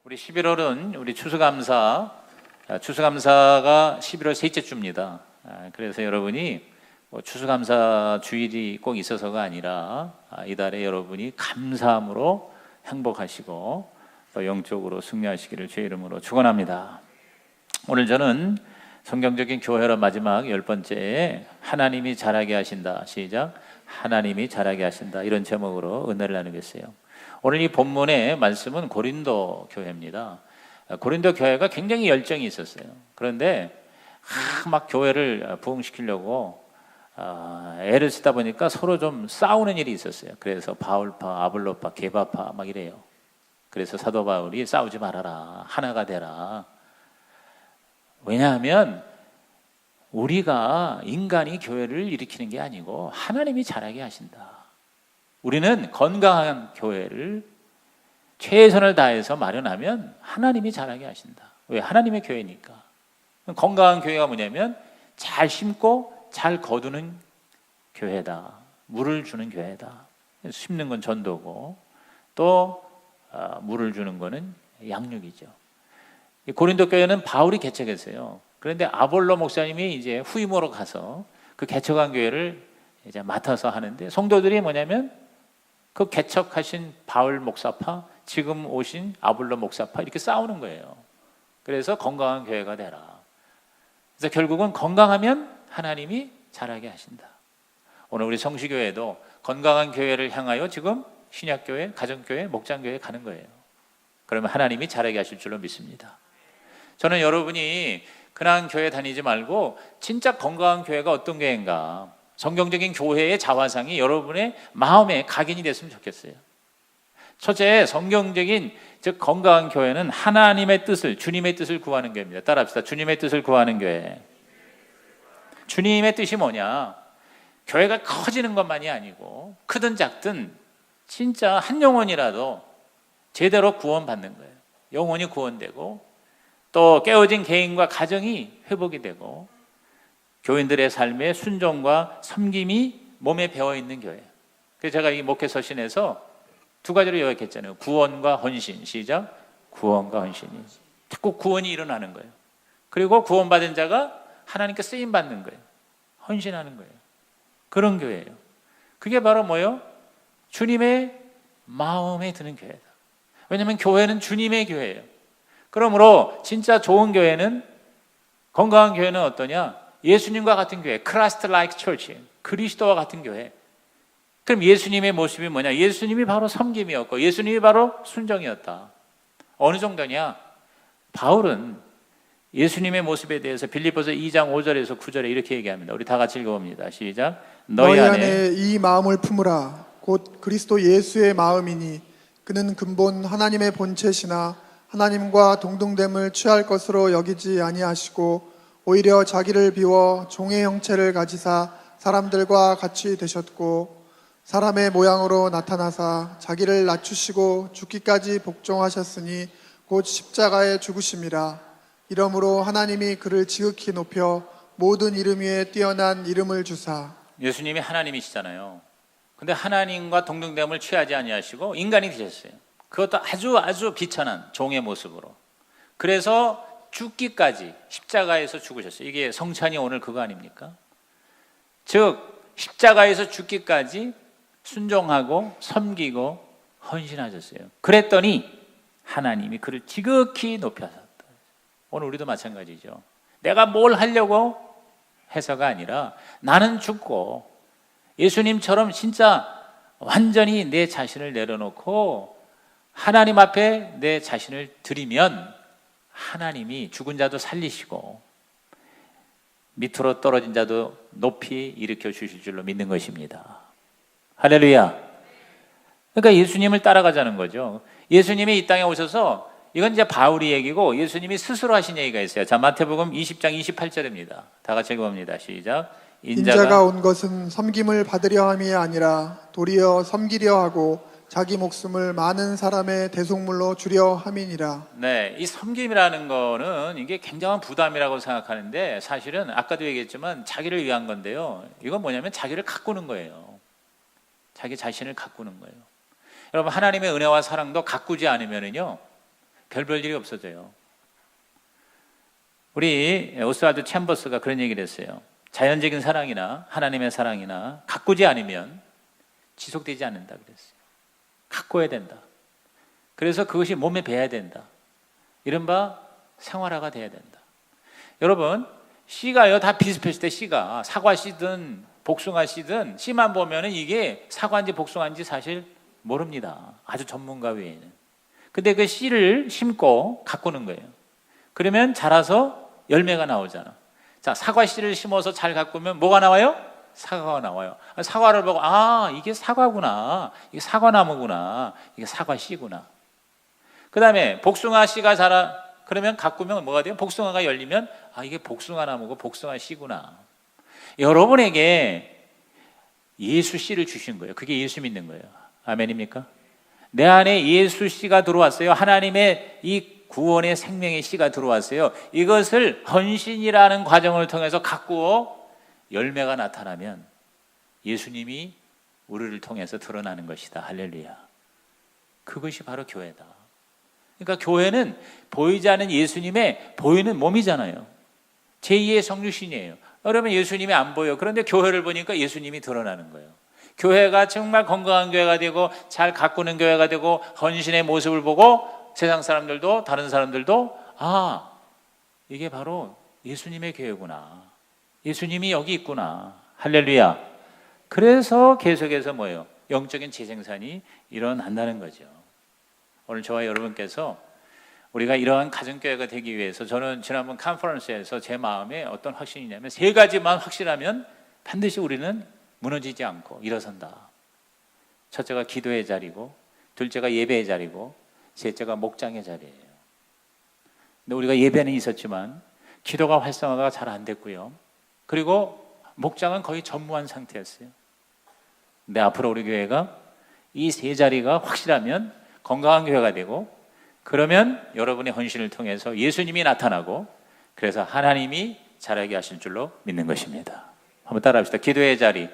우리 11월은 우리 추수감사가 11월 셋째 주입니다. 그래서 여러분이 추수감사 주일이 꼭 있어서가 아니라 이달에 여러분이 감사함으로 행복하시고 또 영적으로 승리하시기를 주의 이름으로 축원합니다. 오늘 저는 성경적인 교회로 마지막 10번째에 하나님이 잘하게 하신다. 시작. 하나님이 잘하게 하신다. 이런 제목으로 은혜를 나누겠어요. 오늘 이 본문의 말씀은 고린도 교회입니다. 고린도 교회가 굉장히 열정이 있었어요. 그런데 막 교회를 부흥시키려고 애를 쓰다 보니까 서로 좀 싸우는 일이 있었어요. 그래서 바울파, 아볼로파, 게바파 막 이래요. 그래서 사도 바울이 싸우지 말아라. 하나가 되라. 왜냐하면 우리가 인간이 교회를 일으키는 게 아니고 하나님이 잘하게 하신다. 우리는 건강한 교회를 최선을 다해서 마련하면 하나님이 잘하게 하신다. 왜? 하나님의 교회니까. 건강한 교회가 뭐냐면 잘 심고 잘 거두는 교회다. 물을 주는 교회다. 심는 건 전도고 또 물을 주는 거는 양육이죠. 고린도 교회는 바울이 개척했어요. 그런데 아볼로 목사님이 이제 후임으로 가서 그 개척한 교회를 이제 맡아서 하는데 성도들이 뭐냐면 그 개척하신 바울 목사파, 지금 오신 아볼로 목사파 이렇게 싸우는 거예요. 그래서 건강한 교회가 되라. 그래서 결국은 건강하면 하나님이 잘하게 하신다. 오늘 우리 성시교회도 건강한 교회를 향하여 지금 신약교회, 가정교회, 목장교회 가는 거예요. 그러면 하나님이 잘하게 하실 줄로 믿습니다. 저는 여러분이 그냥 교회 다니지 말고 진짜 건강한 교회가 어떤 교회인가, 성경적인 교회의 자화상이 여러분의 마음에 각인이 됐으면 좋겠어요. 첫째, 성경적인 즉 건강한 교회는 하나님의 뜻을, 주님의 뜻을 구하는 교회입니다. 따라합시다. 주님의 뜻을 구하는 교회. 주님의 뜻이 뭐냐? 교회가 커지는 것만이 아니고 크든 작든 진짜 한 영혼이라도 제대로 구원받는 거예요. 영혼이 구원되고 또 깨어진 개인과 가정이 회복이 되고 교인들의 삶에 순종과 섬김이 몸에 배어있는 교회. 그래서 제가 이 목회 서신에서 두 가지로 요약했잖아요. 구원과 헌신. 시작. 구원과 헌신이. 자꾸 구원이 일어나는 거예요. 그리고 구원받은 자가 하나님께 쓰임받는 거예요. 헌신하는 거예요. 그런 교회예요. 그게 바로 뭐예요? 주님의 마음에 드는 교회다. 왜냐하면 교회는 주님의 교회예요. 그러므로 진짜 좋은 교회는, 건강한 교회는 어떠냐? 예수님과 같은 교회, Christ-like church, 그리스도와 같은 교회. 그럼 예수님의 모습이 뭐냐? 예수님이 바로 섬김이었고 예수님이 바로 순종이었다. 어느 정도냐? 바울은 예수님의 모습에 대해서 빌립보서 2장 5절에서 9절에 이렇게 얘기합니다. 우리 다 같이 읽어봅니다. 시작. 너희 안에 이 마음을 품으라. 곧 그리스도 예수의 마음이니 그는 근본 하나님의 본체시나 하나님과 동등됨을 취할 것으로 여기지 아니하시고 오히려 자기를 비워 종의 형체를 가지사 사람들과 같이 되셨고 사람의 모양으로 나타나사 자기를 낮추시고 죽기까지 복종하셨으니 곧 십자가에 죽으심이라. 이러므로 하나님이 그를 지극히 높여 모든 이름 위에 뛰어난 이름을 주사. 예수님이 하나님이시잖아요. 근데 하나님과 동등됨을 취하지 아니하시고 인간이 되셨어요. 그것도 아주 비천한 종의 모습으로. 그래서 죽기까지 십자가에서 죽으셨어요. 이게 성찬이 오늘 그거 아닙니까? 즉 십자가에서 죽기까지 순종하고 섬기고 헌신하셨어요. 그랬더니 하나님이 그를 지극히 높여셨다. 오늘 우리도 마찬가지죠. 내가 뭘 하려고 해서가 아니라 나는 죽고 예수님처럼 진짜 완전히 내 자신을 내려놓고 하나님 앞에 내 자신을 드리면 하나님이 죽은 자도 살리시고 밑으로 떨어진 자도 높이 일으켜 주실 줄로 믿는 것입니다. 할렐루야. 그러니까 예수님을 따라가자는 거죠. 예수님이 이 땅에 오셔서, 이건 이제 바울이 얘기고 예수님이 스스로 하신 얘기가 있어요. 자, 마태복음 20장 28절입니다. 다 같이 읽어봅니다. 시작. 인자가 온 것은 섬김을 받으려 함이 아니라 도리어 섬기려 하고 자기 목숨을 많은 사람의 대속물로 주려 함이니라. 네, 이 섬김이라는 거는 이게 굉장한 부담이라고 생각하는데 사실은 아까도 얘기했지만 자기를 위한 건데요. 이건 뭐냐면 자기를 가꾸는 거예요. 자기 자신을 가꾸는 거예요. 여러분, 하나님의 은혜와 사랑도 가꾸지 않으면은요 별 볼 일이 없어져요. 우리 오스왈드 챔버스가 그런 얘기를 했어요. 자연적인 사랑이나 하나님의 사랑이나 가꾸지 않으면 지속되지 않는다 그랬어요. 가꿔야 된다. 그래서 그것이 몸에 배야 된다. 이른바 생활화가 돼야 된다. 여러분, 씨가요 다 비슷비슷해. 씨가 사과 씨든 복숭아 씨든 씨만 보면은 이게 사과인지 복숭아인지 사실 모릅니다. 아주 전문가 외에는. 근데 그 씨를 심고 가꾸는 거예요. 그러면 자라서 열매가 나오잖아. 자, 사과 씨를 심어서 잘 가꾸면 뭐가 나와요? 사과가 나와요. 사과를 보고 이게 사과구나. 이게 사과나무구나. 이게 사과 씨구나. 그 다음에 복숭아 씨가 자라 그러면 가꾸면 뭐가 돼요? 복숭아가 열리면 이게 복숭아 나무고 복숭아 씨구나. 여러분에게 예수 씨를 주신 거예요. 그게 예수 믿는 거예요. 아멘입니까? 내 안에 예수 씨가 들어왔어요. 하나님의 이 구원의 생명의 씨가 들어왔어요. 이것을 헌신이라는 과정을 통해서 가꾸어 열매가 나타나면 예수님이 우리를 통해서 드러나는 것이다. 할렐루야. 그것이 바로 교회다. 그러니까 교회는 보이지 않는 예수님의 보이는 몸이잖아요. 제2의 성육신이에요. 여러분, 예수님이 안 보여. 그런데 교회를 보니까 예수님이 드러나는 거예요. 교회가 정말 건강한 교회가 되고 잘 가꾸는 교회가 되고 헌신의 모습을 보고 세상 사람들도 다른 사람들도 이게 바로 예수님의 교회구나. 예수님이 여기 있구나. 할렐루야. 그래서 계속해서 뭐예요? 영적인 재생산이 일어난다는 거죠. 오늘 저와 여러분께서 우리가 이러한 가정교회가 되기 위해서 저는 지난번 컨퍼런스에서 제 마음에 어떤 확신이냐면 3가지만 확실하면 반드시 우리는 무너지지 않고 일어선다. 첫째가 기도의 자리고, 둘째가 예배의 자리고, 셋째가 목장의 자리예요. 근데 우리가 예배는 있었지만 기도가 활성화가 잘 안 됐고요. 그리고 목장은 거의 전무한 상태였어요. 근데 앞으로 우리 교회가 이 3자리가 확실하면 건강한 교회가 되고, 그러면 여러분의 헌신을 통해서 예수님이 나타나고, 그래서 하나님이 자라게 하실 줄로 믿는 것입니다. 한번 따라합시다. 기도의 자리,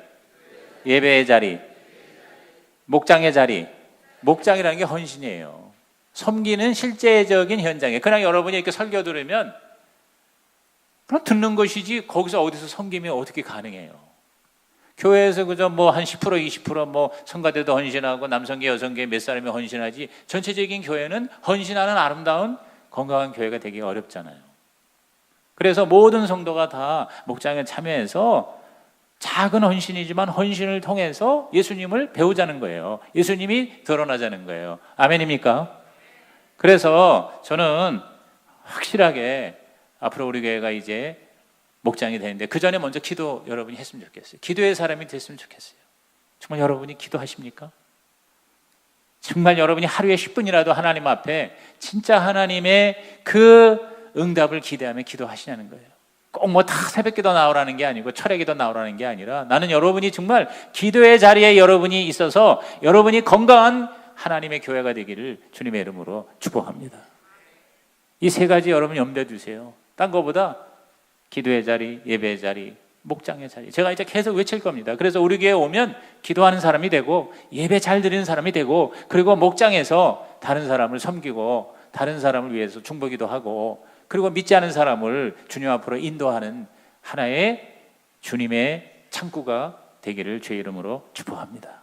예배의 자리, 목장의 자리. 목장이라는 게 헌신이에요. 섬기는 실제적인 현장에. 그냥 여러분이 이렇게 설교 들으면 그냥 듣는 것이지 거기서 어디서 섬기면 어떻게 가능해요? 교회에서 그저 한 10%, 20% 성가대도 헌신하고 남성계, 여성계 몇 사람이 헌신하지 전체적인 교회는 헌신하는 아름다운 건강한 교회가 되기 어렵잖아요. 그래서 모든 성도가 다 목장에 참여해서 작은 헌신이지만 헌신을 통해서 예수님을 배우자는 거예요. 예수님이 드러나자는 거예요. 아멘입니까? 그래서 저는 확실하게 앞으로 우리 교회가 이제 목장이 되는데 그 전에 먼저 기도 여러분이 했으면 좋겠어요. 기도의 사람이 됐으면 좋겠어요. 정말 여러분이 기도하십니까? 정말 여러분이 하루에 10분이라도 하나님 앞에 진짜 하나님의 그 응답을 기대하며 기도하시냐는 거예요. 꼭 다 새벽기도 나오라는 게 아니고 철야기도 나오라는 게 아니라 나는 여러분이 정말 기도의 자리에 여러분이 있어서 여러분이 건강한 하나님의 교회가 되기를 주님의 이름으로 축복합니다. 이 3가지 여러분 염두에 두세요. 딴 거보다 기도의 자리, 예배의 자리, 목장의 자리. 제가 이제 계속 외칠 겁니다. 그래서 우리 교회에 오면 기도하는 사람이 되고 예배 잘 드리는 사람이 되고 그리고 목장에서 다른 사람을 섬기고 다른 사람을 위해서 중보기도 하고 그리고 믿지 않은 사람을 주님 앞으로 인도하는 하나의 주님의 창구가 되기를 주의 이름으로 축복합니다.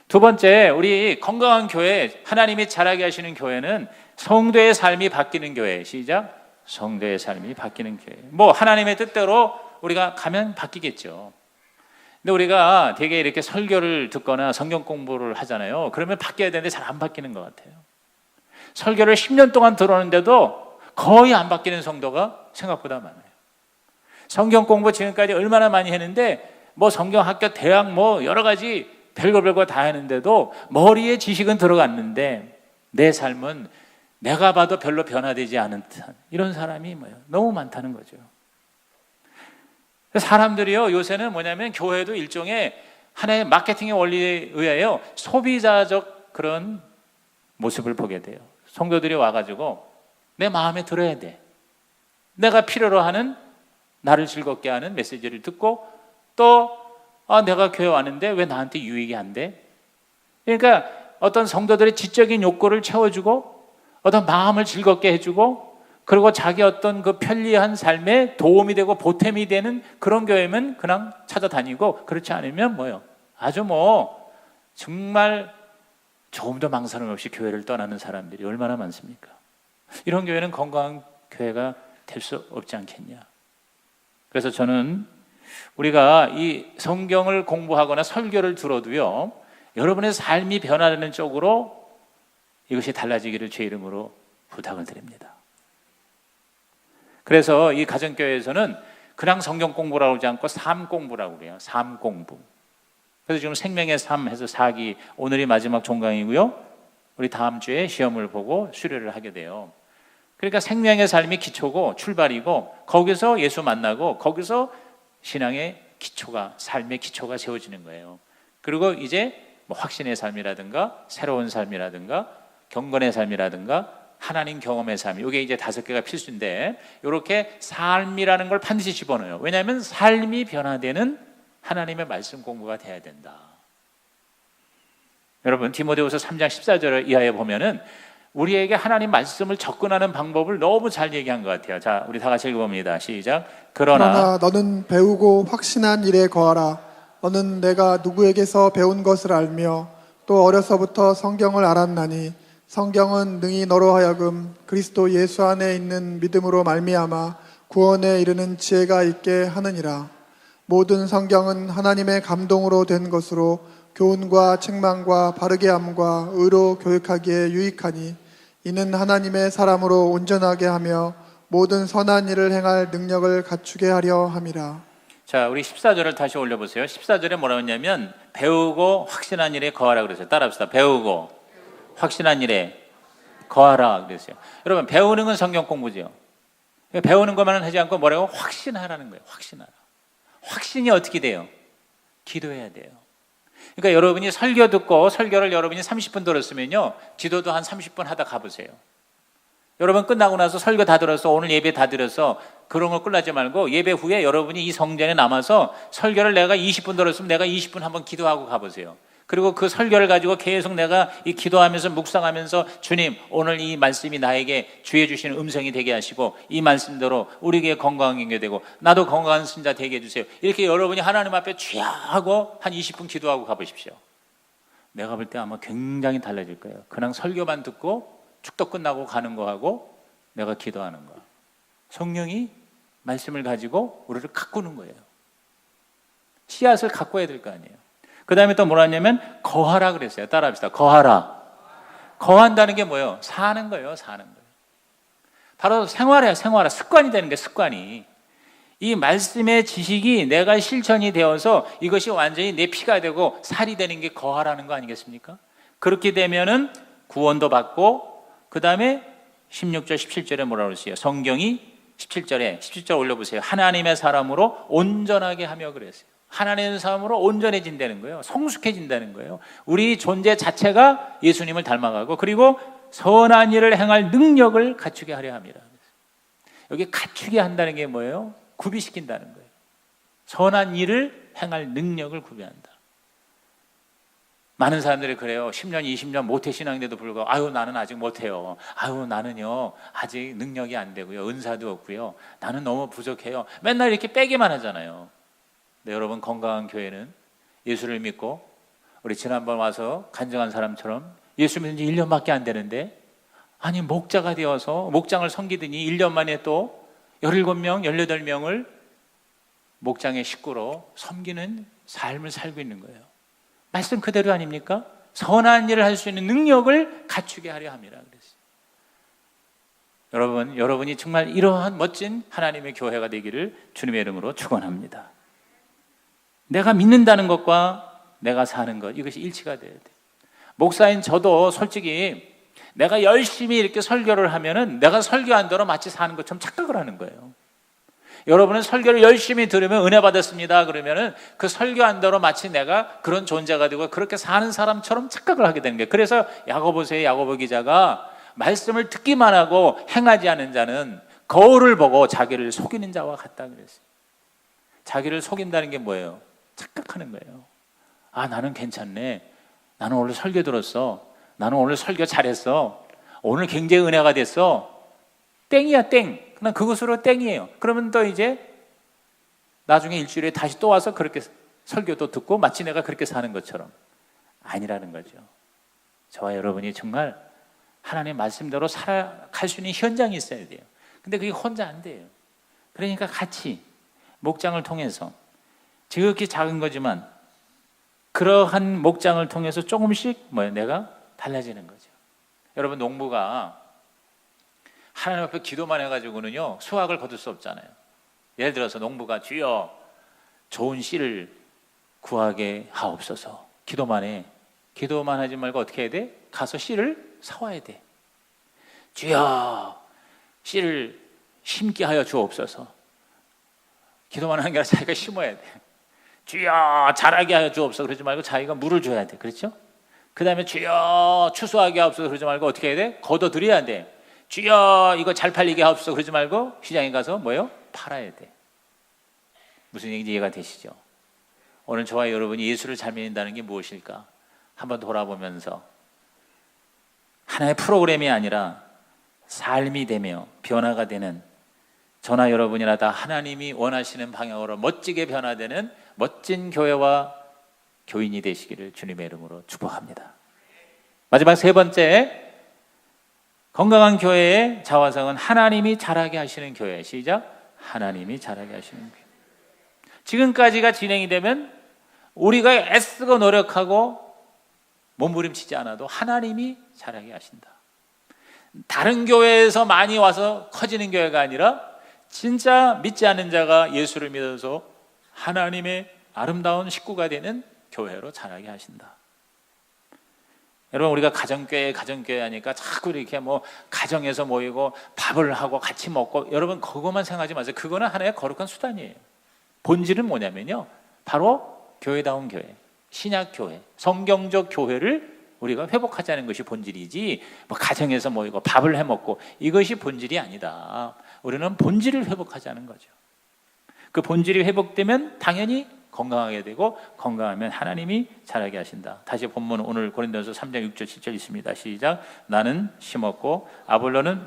2번째, 우리 건강한 교회, 하나님이 자라게 하시는 교회는 성도의 삶이 바뀌는 교회. 시작. 성도의 삶이 바뀌는 교회. 하나님의 뜻대로 우리가 가면 바뀌겠죠. 근데 우리가 되게 이렇게 설교를 듣거나 성경 공부를 하잖아요. 그러면 바뀌어야 되는데 잘 안 바뀌는 것 같아요. 설교를 10년 동안 들었는데도 거의 안 바뀌는 성도가 생각보다 많아요. 성경 공부 지금까지 얼마나 많이 했는데 성경 학교, 대학 여러 가지 별거 다 했는데도 머리에 지식은 들어갔는데 내 삶은 내가 봐도 별로 변화되지 않은 듯한 이런 사람이 너무 많다는 거죠. 사람들이요 요새는 뭐냐면 교회도 일종의 하나의 마케팅의 원리에 의하여 소비자적 그런 모습을 보게 돼요. 성도들이 와가지고 내 마음에 들어야 돼. 내가 필요로 하는 나를 즐겁게 하는 메시지를 듣고 또 내가 교회 왔는데 왜 나한테 유익이 안 돼? 그러니까 어떤 성도들의 지적인 욕구를 채워주고 어떤 마음을 즐겁게 해주고, 그리고 자기 어떤 그 편리한 삶에 도움이 되고 보탬이 되는 그런 교회면 그냥 찾아다니고, 그렇지 않으면 뭐요? 아주 뭐 정말 조금도 망설임 없이 교회를 떠나는 사람들이 얼마나 많습니까? 이런 교회는 건강한 교회가 될 수 없지 않겠냐. 그래서 저는 우리가 이 성경을 공부하거나 설교를 들어도요, 여러분의 삶이 변화되는 쪽으로 이것이 달라지기를 주의 이름으로 부탁을 드립니다. 그래서 이 가정교회에서는 그냥 성경 공부라고 하지 않고 삶 공부라고 그래요. 삶 공부. 그래서 지금 생명의 삶 해서 4기, 오늘이 마지막 종강이고요. 우리 다음 주에 시험을 보고 수료를 하게 돼요. 그러니까 생명의 삶이 기초고 출발이고, 거기서 예수 만나고 거기서 신앙의 기초가, 삶의 기초가 세워지는 거예요. 그리고 이제 뭐 확신의 삶이라든가 새로운 삶이라든가 경건의 삶이라든가 하나님 경험의 삶, 이게 이제 5개가 필수인데, 이렇게 삶이라는 걸 반드시 집어넣어요. 왜냐하면 삶이 변화되는 하나님의 말씀 공부가 돼야 된다. 여러분, 디모데후서 3장 14절 이하에 보면은 우리에게 하나님 말씀을 접근하는 방법을 너무 잘 얘기한 것 같아요. 자, 우리 다 같이 읽어봅니다. 시작. 그러나 너는 배우고 확신한 일에 거하라. 너는 내가 누구에게서 배운 것을 알며 또 어려서부터 성경을 알았나니 성경은 능히 너로 하여금 그리스도 예수 안에 있는 믿음으로 말미암아 구원에 이르는 지혜가 있게 하느니라. 모든 성경은 하나님의 감동으로 된 것으로 교훈과 책망과 바르게 함과 의로 교육하기에 유익하니 이는 하나님의 사람으로 온전하게 하며 모든 선한 일을 행할 능력을 갖추게 하려 함이라. 자, 우리 14절을 다시 올려보세요. 14절에 뭐라고 했냐면 배우고 확신한 일에 거하라 그랬어요. 따라합시다. 배우고 확신한 일에 거하라 그랬어요. 여러분, 배우는 건 성경 공부죠. 배우는 것만은 하지 않고 뭐라고? 확신하라는 거예요. 확신하라. 확신이 어떻게 돼요? 기도해야 돼요. 그러니까 여러분이 설교 듣고 설교를 여러분이 30분 들었으면요, 기도도 한 30분 하다 가보세요. 여러분 끝나고 나서 설교 다 들어서 오늘 예배 다 드려서 그런 걸 끝나지 말고 예배 후에 여러분이 이 성전에 남아서 설교를 내가 20분 들었으면 내가 20분 한번 기도하고 가보세요. 그리고 그 설교를 가지고 계속 내가 이 기도하면서 묵상하면서 주님, 오늘 이 말씀이 나에게 주의 주시는 음성이 되게 하시고 이 말씀대로 우리에게 건강한 게 되고 나도 건강한 신자 되게 해주세요. 이렇게 여러분이 하나님 앞에 취하고 한 20분 기도하고 가보십시오. 내가 볼 때 아마 굉장히 달라질 거예요. 그냥 설교만 듣고 축도 끝나고 가는 거하고 내가 기도하는 거, 성령이 말씀을 가지고 우리를 가꾸는 거예요. 씨앗을 가꿔야 될 거 아니에요. 그 다음에 또 뭐라 했냐면 거하라 그랬어요. 따라합시다. 거하라. 거한다는 게 뭐예요? 사는 거예요. 사는 거예요. 바로 생활이야. 생활화. 습관이 되는 게 습관이. 이 말씀의 지식이 내가 실천이 되어서 이것이 완전히 내 피가 되고 살이 되는 게 거하라는 거 아니겠습니까? 그렇게 되면은 구원도 받고, 그 다음에 16절 17절에 뭐라고 그랬어요? 성경이 17절 올려보세요. 하나님의 사람으로 온전하게 하며 그랬어요. 하나님의 사람으로 온전해진다는 거예요. 성숙해진다는 거예요. 우리 존재 자체가 예수님을 닮아가고, 그리고 선한 일을 행할 능력을 갖추게 하려 합니다. 여기 갖추게 한다는 게 뭐예요? 구비시킨다는 거예요. 선한 일을 행할 능력을 구비한다. 많은 사람들이 그래요. 10년, 20년 모태신앙인데도 불구하고 아유 나는 아직 못해요. 아유 나는요 아직 능력이 안 되고요. 은사도 없고요. 나는 너무 부족해요. 맨날 이렇게 빼기만 하잖아요. 네, 여러분, 건강한 교회는 예수를 믿고 우리 지난번 와서 간증한 사람처럼 예수 믿은 지 1년밖에 안 되는데, 아니 목자가 되어서 목장을 섬기더니 1년 만에 또 17명, 18명을 목장의 식구로 섬기는 삶을 살고 있는 거예요. 말씀 그대로 아닙니까? 선한 일을 할 수 있는 능력을 갖추게 하려 함이라 그랬어요. 여러분이 정말 이러한 멋진 하나님의 교회가 되기를 주님의 이름으로 축원합니다. 내가 믿는다는 것과 내가 사는 것, 이것이 일치가 돼야 돼. 목사인 저도 솔직히 내가 열심히 이렇게 설교를 하면은 내가 설교한 대로 마치 사는 것처럼 착각을 하는 거예요. 여러분은 설교를 열심히 들으면 은혜 받았습니다 그러면은 그 설교한 대로 마치 내가 그런 존재가 되고 그렇게 사는 사람처럼 착각을 하게 되는 거예요. 그래서 야고보서의 야고보 기자가 말씀을 듣기만 하고 행하지 않은 자는 거울을 보고 자기를 속이는 자와 같다 그랬어요. 자기를 속인다는 게 뭐예요? 착각하는 거예요. 아, 나는 괜찮네. 나는 오늘 설교 들었어. 나는 오늘 설교 잘했어. 오늘 굉장히 은혜가 됐어. 땡이야, 땡. 그냥 그것으로 땡이에요. 그러면 또 이제 나중에 일주일에 다시 또 와서 그렇게 설교도 듣고 마치 내가 그렇게 사는 것처럼. 아니라는 거죠. 저와 여러분이 정말 하나님의 말씀대로 살아갈 수 있는 현장이 있어야 돼요. 근데 그게 혼자 안 돼요. 그러니까 같이 목장을 통해서 지극히 작은 거지만 그러한 목장을 통해서 조금씩 내가 달라지는 거죠. 여러분, 농부가 하나님 앞에 기도만 해가지고는요 수확을 거둘 수 없잖아요. 예를 들어서 농부가 주여 좋은 씨를 구하게 하옵소서. 기도만 해. 기도만 하지 말고 어떻게 해야 돼? 가서 씨를 사와야 돼. 주여 씨를 심게 하여 주옵소서. 기도만 하는 게 아니라 자기가 심어야 돼. 주여 자라게 하여 주옵소서 그러지 말고 자기가 물을 줘야 돼. 그렇죠? 그 다음에 주여 추수하게 하옵소서 그러지 말고 어떻게 해야 돼? 걷어들여야 돼. 주여 이거 잘 팔리게 하옵소서 그러지 말고 시장에 가서 팔아야 돼. 무슨 얘기인지 이해가 되시죠? 오늘 저와 여러분이 예수를 잘 믿는다는 게 무엇일까? 한번 돌아보면서 하나의 프로그램이 아니라 삶이 되며 변화가 되는 저나 여러분이나 다 하나님이 원하시는 방향으로 멋지게 변화되는 멋진 교회와 교인이 되시기를 주님의 이름으로 축복합니다. 마지막 세 번째, 건강한 교회의 자화상은 하나님이 자라게 하시는 교회. 시작. 하나님이 자라게 하시는 교회. 지금까지가 진행이 되면 우리가 애쓰고 노력하고 몸부림치지 않아도 하나님이 자라게 하신다. 다른 교회에서 많이 와서 커지는 교회가 아니라 진짜 믿지 않는 자가 예수를 믿어서 하나님의 아름다운 식구가 되는 교회로 자라게 하신다. 여러분, 우리가 가정교회 하니까 자꾸 이렇게 가정에서 모이고 밥을 하고 같이 먹고, 여러분 그것만 생각하지 마세요. 그거는 하나의 거룩한 수단이에요. 본질은 뭐냐면요, 바로 교회다운 교회, 신약교회, 성경적 교회를 우리가 회복하자는 것이 본질이지, 가정에서 모이고 밥을 해먹고 이것이 본질이 아니다. 우리는 본질을 회복하자는 거죠. 그 본질이 회복되면 당연히 건강하게 되고, 건강하면 하나님이 자라게 하신다. 다시 본문 오늘 고린도전서 3장 6절 7절 있습니다. 시작. 나는 심었고 아볼로는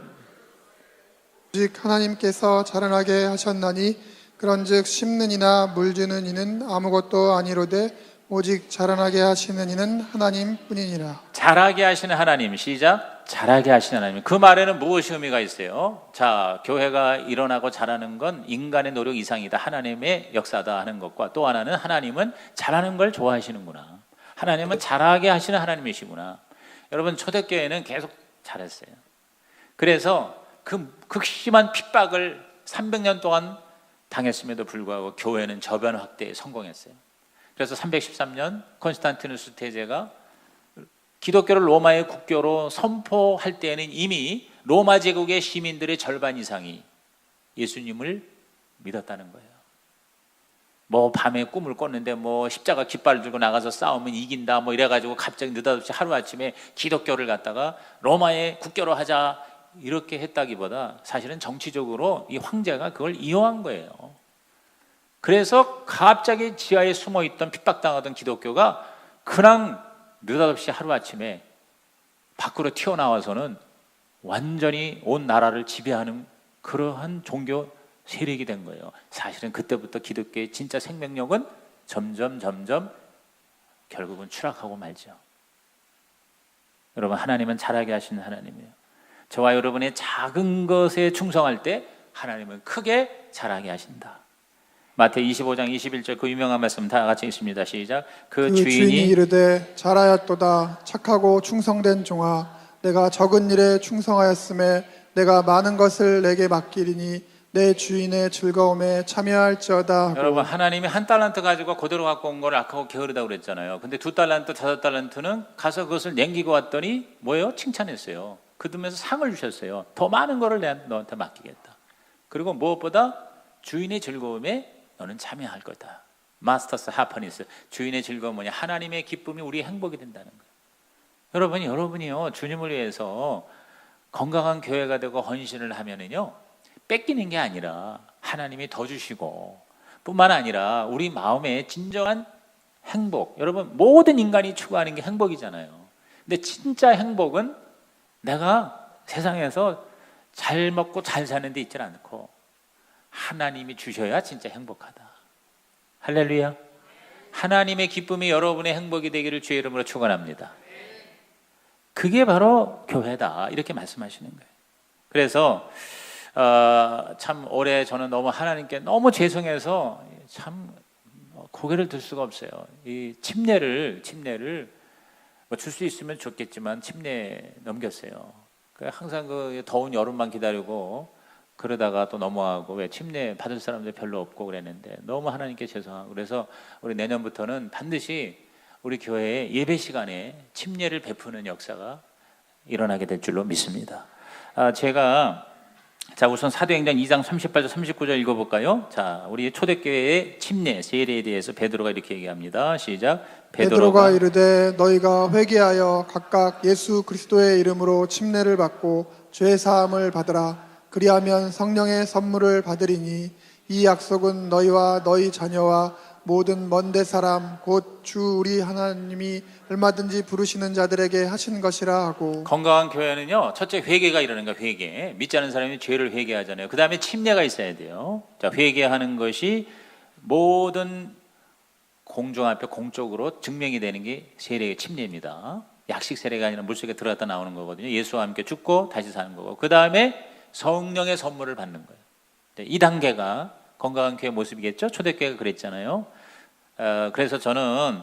오직 하나님께서 자라나게 하셨나니 그런즉 심는 이나 물주는 이는 아무것도 아니로되 오직 자라나게 하시는 이는 하나님뿐이니라. 자라게 하시는 하나님. 시작. 자라게 하시는 하나님. 그 말에는 무엇이 의미가 있어요? 자, 교회가 일어나고 자라는 건 인간의 노력 이상이다, 하나님의 역사다 하는 것과, 또 하나는 하나님은 자라는 걸 좋아하시는구나. 하나님은 자라게 하시는 하나님이시구나. 여러분, 초대교회는 계속 자랐어요. 그래서 그 극심한 핍박을 300년 동안 당했음에도 불구하고 교회는 저변 확대에 성공했어요. 그래서 313년 콘스탄티누스 대제가 기독교를 로마의 국교로 선포할 때에는 이미 로마 제국의 시민들의 절반 이상이 예수님을 믿었다는 거예요. 밤에 꿈을 꿨는데 십자가 깃발을 들고 나가서 싸우면 이긴다 이래가지고 갑자기 느닷없이 하루아침에 기독교를 갖다가 로마의 국교로 하자 이렇게 했다기보다 사실은 정치적으로 이 황제가 그걸 이용한 거예요. 그래서 갑자기 지하에 숨어있던 핍박당하던 기독교가 그냥 느닷없이 하루아침에 밖으로 튀어나와서는 완전히 온 나라를 지배하는 그러한 종교 세력이 된 거예요. 사실은 그때부터 기독교의 진짜 생명력은 점점 결국은 추락하고 말죠. 여러분, 하나님은 자라게 하시는 하나님이에요. 저와 여러분의 작은 것에 충성할 때 하나님은 크게 자라게 하신다. 마태복음 25장 21절 그 유명한 말씀 다 같이 읽습니다. 시작. 그 주인이 이르되 잘하였도다 착하고 충성된 종아 내가 적은 일에 충성하였음에 내가 많은 것을 내게 맡기리니 내 주인의 즐거움에 참여할지어다 하고. 여러분, 하나님이 한 달란트 가지고 그대로 갖고 온 걸 악하고 게으르다고 그랬잖아요. 근데 2달란트 5달란트는 가서 그것을 남기고 왔더니 뭐예요? 칭찬했어요. 그러면서 상을 주셨어요. 더 많은 거를 너한테 맡기겠다. 그리고 무엇보다 주인의 즐거움에 너는 참여할 거다. 마스터스 하퍼니스. 주인의 즐거움은 뭐냐? 하나님의 기쁨이 우리의 행복이 된다는 거예요. 여러분이요 주님을 위해서 건강한 교회가 되고 헌신을 하면은요 뺏기는 게 아니라 하나님이 더 주시고, 뿐만 아니라 우리 마음에 진정한 행복. 여러분, 모든 인간이 추구하는 게 행복이잖아요. 근데 진짜 행복은 내가 세상에서 잘 먹고 잘 사는 데 있지 않고 하나님이 주셔야 진짜 행복하다. 할렐루야. 하나님의 기쁨이 여러분의 행복이 되기를 주의 이름으로 축원합니다. 그게 바로 교회다, 이렇게 말씀하시는 거예요. 그래서 참 올해 저는 너무 하나님께 너무 죄송해서 참 고개를 들 수가 없어요. 이 침례를 줄 수 있으면 좋겠지만 침례 넘겼어요. 항상 그 더운 여름만 기다리고 그러다가 또 넘어가고, 왜 침례 받을 사람들 별로 없고 그랬는데 너무 하나님께 죄송하고, 그래서 우리 내년부터는 반드시 우리 교회의 예배 시간에 침례를 베푸는 역사가 일어나게 될 줄로 믿습니다. 제가 우선 사도행전 2장 38절 39절 읽어볼까요? 자, 우리 초대교회의 침례 세례에 대해서 베드로가 이렇게 얘기합니다. 시작. 베드로가 이르되 너희가 회개하여 각각 예수 그리스도의 이름으로 침례를 받고 죄 사함을 받으라. 그리하면 성령의 선물을 받으리니 이 약속은 너희와 너희 자녀와 모든 먼데 사람 곧 주 우리 하나님이 얼마든지 부르시는 자들에게 하신 것이라 하고. 건강한 교회는요, 첫째 회개가 일어나는 거예요. 회개. 믿지 않은 사람이 죄를 회개하잖아요. 그 다음에 침례가 있어야 돼요. 자, 회개하는 것이 모든 공중 앞에 공적으로 증명이 되는 게 세례의 침례입니다. 약식 세례가 아니라 물속에 들어갔다 나오는 거거든요. 예수와 함께 죽고 다시 사는 거고, 그 다음에 성령의 선물을 받는 거예요. 이 단계가 건강한 교회 모습이겠죠. 초대교회가 그랬잖아요. 그래서 저는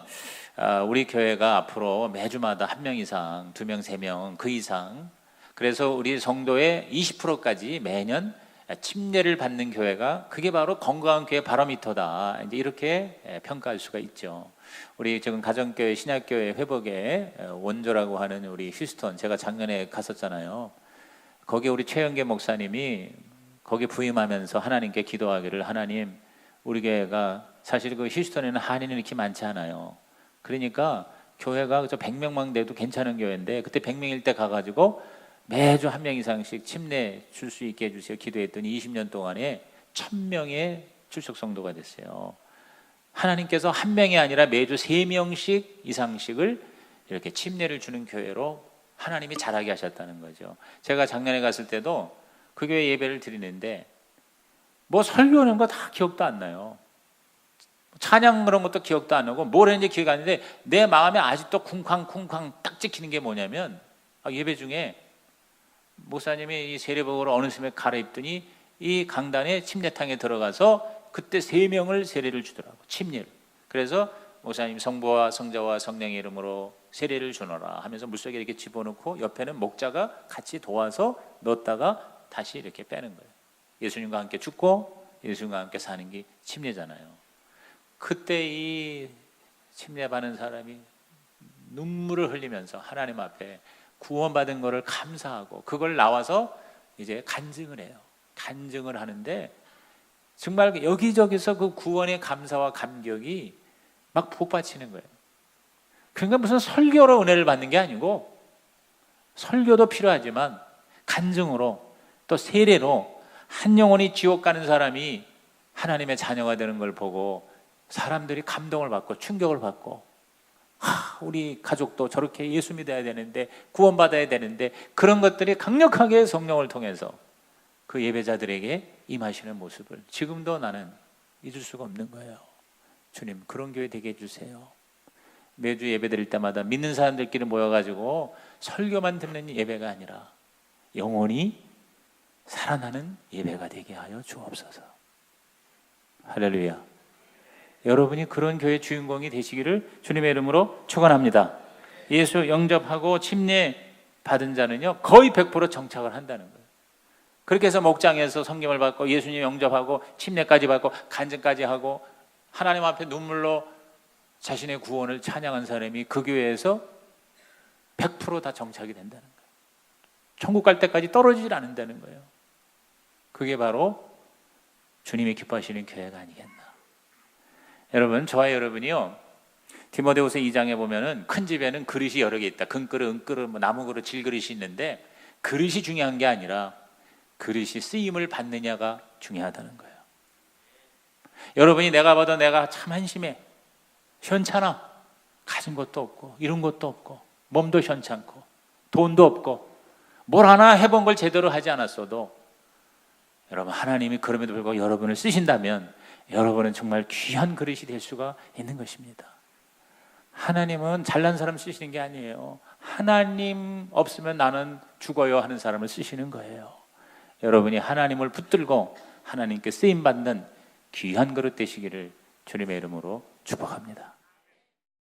우리 교회가 앞으로 매주마다 1명 이상, 2명, 3명 그 이상, 그래서 우리 성도의 20%까지 매년 침례를 받는 교회가, 그게 바로 건강한 교회 바로미터다, 이제 이렇게 평가할 수가 있죠. 우리 지금 가정교회 신약교회 회복의 원조라고 하는 우리 휴스턴, 제가 작년에 갔었잖아요. 거기에 우리 최영계 목사님이 거기 부임하면서 하나님께 기도하기를, 하나님, 우리 교회가 사실 그 휴스턴에는 한인이 이렇게 많지 않아요. 그러니까 교회가 그저 100명만 돼도 괜찮은 교회인데, 그때 100명일 때 가가지고 매주 1명 이상씩 침례 줄 수 있게 해주세요 기도했더니 20년 동안에 1000명의 출석 성도가 됐어요. 하나님께서 1명이 아니라 매주 3명씩 이상씩을 이렇게 침례를 주는 교회로 하나님이 자라게 하셨다는 거죠. 제가 작년에 갔을 때도 그 교회 예배를 드리는데 뭐 설교하는 거 다 기억도 안 나요. 찬양 그런 것도 기억도 안 나고 뭘 했는지 기억이 안 나는데, 내 마음에 아직도 쿵쾅쿵쾅 딱 찍히는 게 뭐냐면, 예배 중에 목사님이 이 세례복으로 어느 스에 갈아입더니 이 강단에 침례탕에 들어가서 그때 3명을 세례를 주더라고, 침례를. 그래서 목사님 성부와 성자와 성령의 이름으로 세례를 주노라 하면서 물속에 이렇게 집어넣고 옆에는 목자가 같이 도와서 넣었다가 다시 이렇게 빼는 거예요. 예수님과 함께 죽고 예수님과 함께 사는 게 침례잖아요. 그때 이 침례 받는 사람이 눈물을 흘리면서 하나님 앞에 구원받은 것을 감사하고, 그걸 나와서 이제 간증을 해요. 간증을 하는데 정말 여기저기서 그 구원의 감사와 감격이 막 복받치는 거예요. 그러니까 무슨 설교로 은혜를 받는 게 아니고, 설교도 필요하지만 간증으로 또 세례로 한 영혼이 지옥 가는 사람이 하나님의 자녀가 되는 걸 보고 사람들이 감동을 받고 충격을 받고, 우리 가족도 저렇게 예수 믿어야 되는데, 구원받아야 되는데, 그런 것들이 강력하게 성령을 통해서 그 예배자들에게 임하시는 모습을 지금도 나는 잊을 수가 없는 거예요. 주님, 그런 교회 되게 해주세요. 매주 예배 드릴 때마다 믿는 사람들끼리 모여가지고 설교만 듣는 예배가 아니라 영혼이 살아나는 예배가 되게 하여 주옵소서. 할렐루야. 여러분이 그런 교회 주인공이 되시기를 주님의 이름으로 축원합니다. 예수 영접하고 침례 받은 자는요 거의 100% 정착을 한다는 거예요. 그렇게 해서 목장에서 성경을 받고 예수님 영접하고 침례까지 받고 간증까지 하고 하나님 앞에 눈물로 자신의 구원을 찬양한 사람이 그 교회에서 100% 다 정착이 된다는 거예요. 천국 갈 때까지 떨어지질 않는다는 거예요. 그게 바로 주님이 기뻐하시는 교회가 아니겠나. 여러분, 저와 여러분이요, 디모데후서 2장에 보면은 큰 집에는 그릇이 여러 개 있다. 금그릇, 은그릇, 나무 그릇, 질그릇이 있는데 그릇이 중요한 게 아니라 그릇이 쓰임을 받느냐가 중요하다는 거예요. 여러분이 내가 봐도 내가 참 한심해, 현찮아, 가진 것도 없고 이런 것도 없고 몸도 현찮고 돈도 없고 뭘 하나 해본 걸 제대로 하지 않았어도 여러분, 하나님이 그럼에도 불구하고 여러분을 쓰신다면 여러분은 정말 귀한 그릇이 될 수가 있는 것입니다. 하나님은 잘난 사람 쓰시는 게 아니에요. 하나님 없으면 나는 죽어요 하는 사람을 쓰시는 거예요. 여러분이 하나님을 붙들고 하나님께 쓰임받는 귀한 그릇 되시기를 주님의 이름으로 축복합니다.